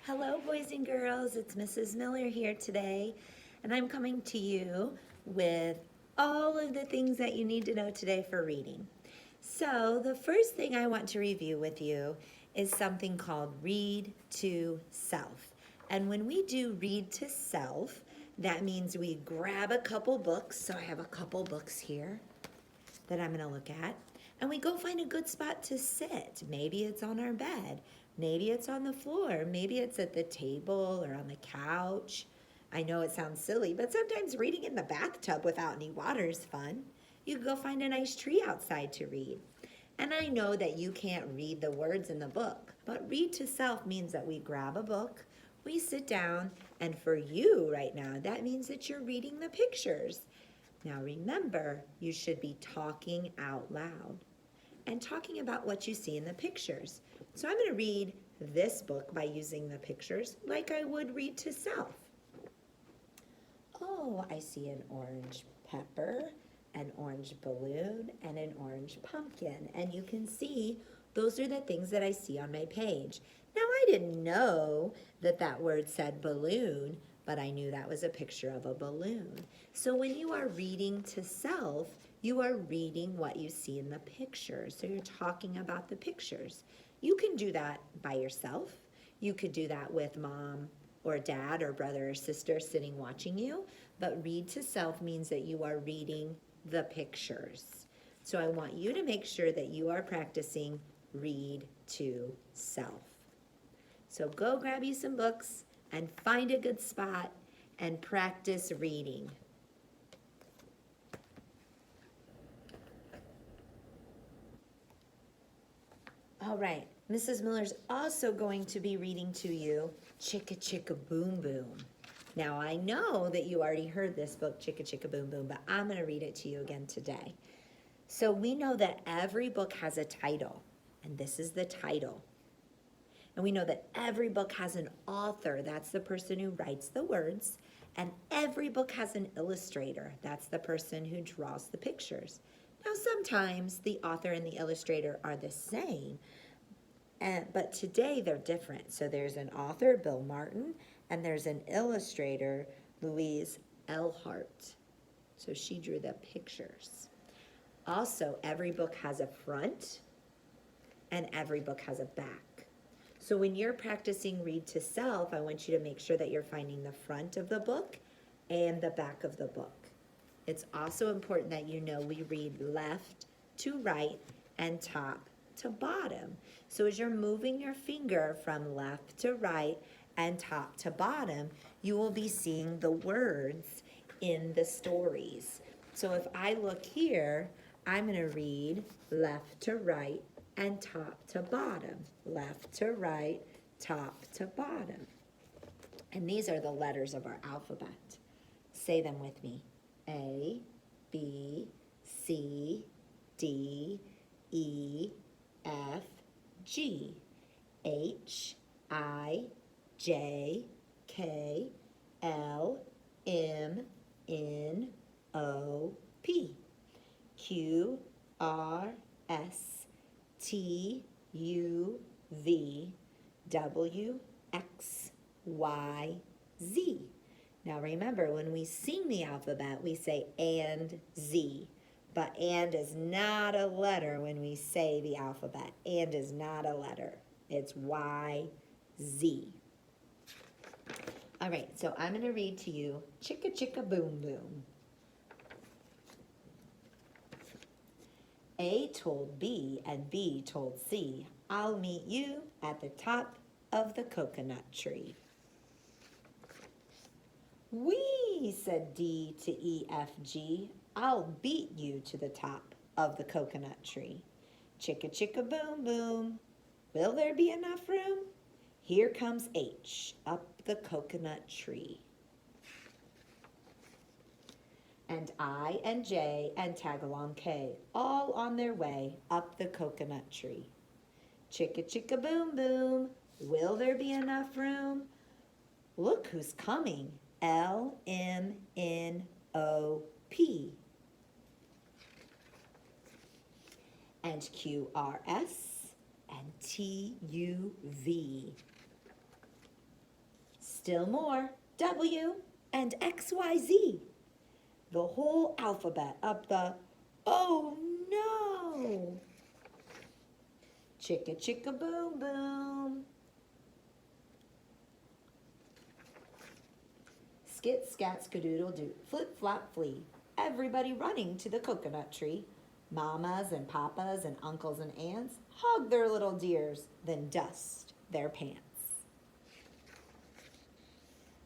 Hello, boys and girls. It's Mrs. Miller here today, and I'm coming to you with all of the things that you need to know today for reading. So, the first thing I want to review with you is something called Read to Self. And when we do Read to Self, that means we grab a couple books. So, I have a couple books here that I'm going to look at. And we go find a good spot to sit. Maybe it's on our bed. Maybe it's on the floor. Maybe it's at the table or on the couch. I know it sounds silly, but sometimes reading in the bathtub without any water is fun. You can go find a nice tree outside to read. And I know that you can't read the words in the book, but read to self means that we grab a book, we sit down, and for you right now, that means that you're reading the pictures. Now remember, you should be talking out loud and talking about what you see in the pictures. So I'm going to read this book by using the pictures like I would read to self. Oh, I see an orange pepper, an orange balloon, and an orange pumpkin. And you can see those are the things that I see on my page. Now I didn't know that that word said balloon, but I knew that was a picture of a balloon. So when you are reading to self, you are reading what you see in the pictures. So you're talking about the pictures. You can do that by yourself. You could do that with mom or dad or brother or sister sitting watching you. But read to self means that you are reading the pictures. So I want you to make sure that you are practicing read to self. So go grab you some books and find a good spot and practice reading. All right, Mrs. Miller's also going to be reading to you Chicka Chicka Boom Boom. Now I know that you already heard this book, Chicka Chicka Boom Boom, but I'm going to read it to you again today. So we know that every book has a title, and this is the title. And we know that every book has an author, that's the person who writes the words, and every book has an illustrator, that's the person who draws the pictures. Now sometimes the author and the illustrator are the same, but today they're different. So there's an author, Bill Martin, and there's an illustrator, Louise Elhart. So she drew the pictures. Also, every book has a front and every book has a back. So when you're practicing read to self, I want you to make sure that you're finding the front of the book and the back of the book. It's also important that you know we read left to right and top to bottom. So as you're moving your finger from left to right and top to bottom, you will be seeing the words in the stories. So if I look here, I'm going to read left to right and top to bottom. Left to right, top to bottom. And these are the letters of our alphabet. Say them with me. A, B, C, D, E, F, G, H, I, J, K, L, M, N, O, P, Q, R, S, T, U, V, W, X, Y, Z. Now remember, when we sing the alphabet, we say and Z. But and is not a letter when we say the alphabet. And is not a letter. It's Y, Z. All right, so I'm going to read to you Chicka Chicka Boom Boom. A told B and B told C, I'll meet you at the top of the coconut tree. Wee, said D to E, F, G, I'll beat you to the top of the coconut tree. Chicka chicka boom boom, will there be enough room? Here comes H up the coconut tree. And I and J and Tagalong K, all on their way up the coconut tree. Chicka chicka boom boom, will there be enough room? Look who's coming, L-M-N-O-P. And Q-R-S and T-U-V. Still more, W and XYZ. The whole alphabet up the, oh no. Chicka chicka boom boom. Skit scat skadoodle doo. Flip flop flee. Everybody running to the coconut tree. Mamas and papas and uncles and aunts hug their little dears, then dust their pants.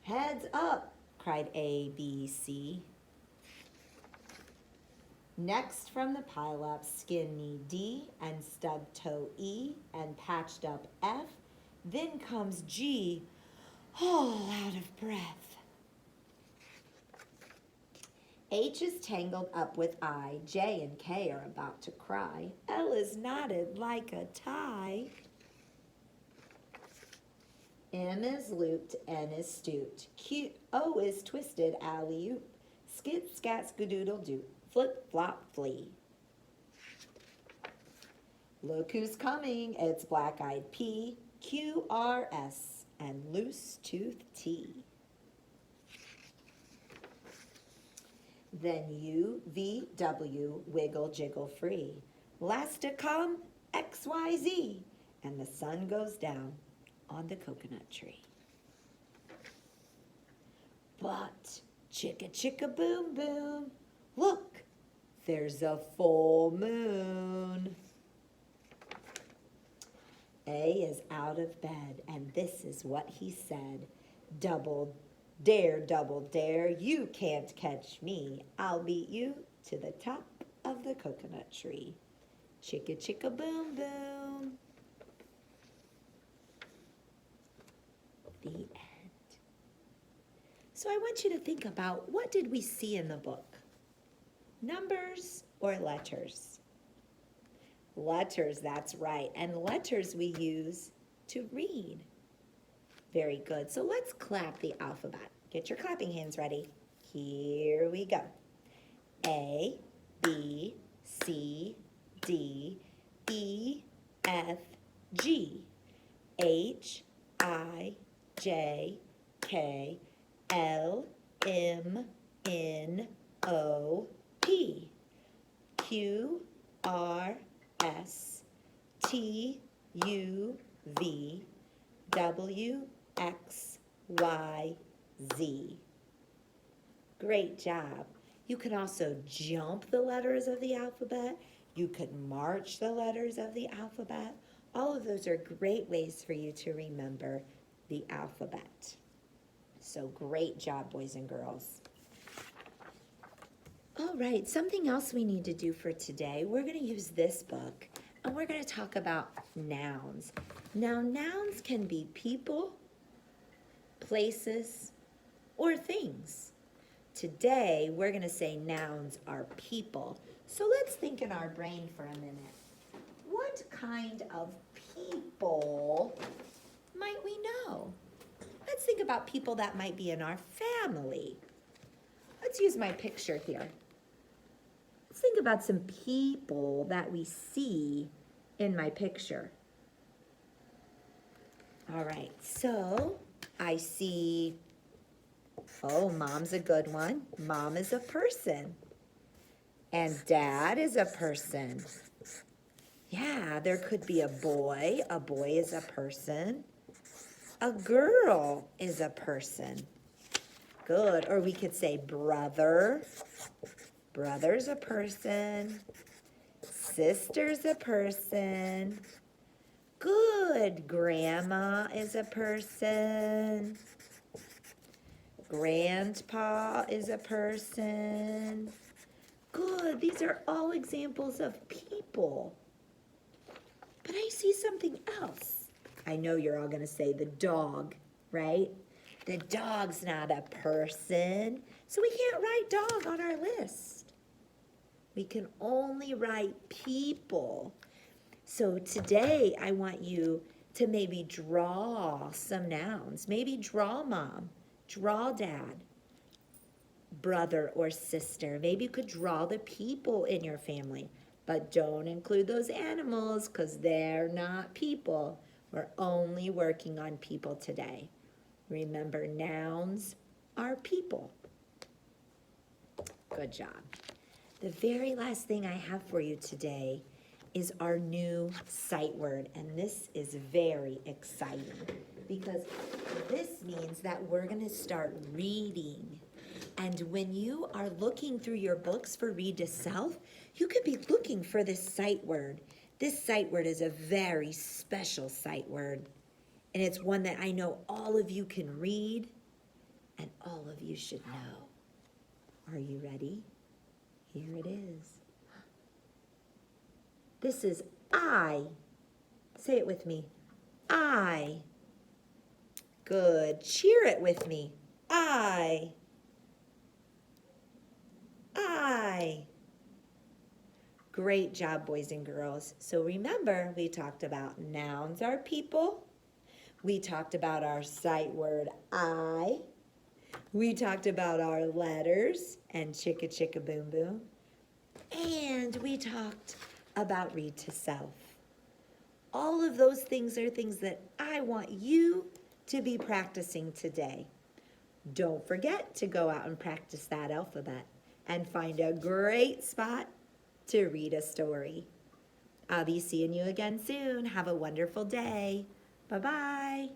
Heads up, cried A, B, C. Next from the pile-up, skinny D and stubbed toe E and patched up F. Then comes G, all out of breath. H is tangled up with I. J and K are about to cry. L is knotted like a tie. M is looped, N is stooped. O is twisted, alley-oop. Skit, scat, skadoodle doo. Flip, flop, flee. Look who's coming, it's black-eyed P, Q, R, S, and loose-toothed T. Then U, V, W, wiggle, jiggle, free. Last to come, X, Y, Z, and the sun goes down on the coconut tree. But, chicka, chicka, boom, boom, look, there's a full moon. A is out of bed, and this is what he said. Double dare, you can't catch me. I'll beat you to the top of the coconut tree. Chicka, chicka, boom, boom. The end. So I want you to think about, what did we see in the book? Numbers or letters? Letters, that's right. And letters we use to read. Very good. So let's clap the alphabet. Get your clapping hands ready. Here we go. A, B, C, D, E, F, G, H, I, J, K, L, M, N, O, P, Q, R, S, T, U, V, W, X, Y, Z. Great job. You can also jump the letters of the alphabet. You could march the letters of the alphabet. All of those are great ways for you to remember the alphabet. So great job, boys and girls. All right, something else we need to do for today. We're going to use this book, and we're going to talk about nouns. Now, nouns can be people, places, or things. Today, we're going to say nouns are people. So let's think in our brain for a minute. What kind of people might we know? Let's think about people that might be in our family. Let's use my picture here. Let's think about some people that we see in my picture. All right, so I see, oh, Mom's a good one. Mom is a person. And Dad is a person. Yeah, there could be a boy. A boy is a person. A girl is a person. Good. Or we could say brother. Brother's a person. Sister's a person. Good. Grandma is a person. Grandpa is a person. Good. These are all examples of people. But I see something else. I know you're all going to say the dog, right? The dog's not a person, so we can't write dog on our list. We can only write people. So today I want you to maybe draw some nouns. Maybe draw mom, draw dad, brother or sister. Maybe you could draw the people in your family, but don't include those animals because they're not people. We're only working on people today. Remember, nouns are people. Good job. The very last thing I have for you today is our new sight word, and this is very exciting because this means that we're going to start reading. And when you are looking through your books for Read to Self, you could be looking for this sight word. This sight word is a very special sight word, and it's one that I know all of you can read and all of you should know. Are you ready? Here it is. This is I. Say it with me. I. Good. Cheer it with me. I. I. Great job, boys and girls. So remember, we talked about nouns are people. We talked about our sight word I. We talked about our letters and chicka chicka boom boom. And we talked about Read to Self. All of those things are things that I want you to be practicing today. Don't forget to go out and practice that alphabet and find a great spot to read a story. I'll be seeing you again soon. Have a wonderful day. Bye-bye.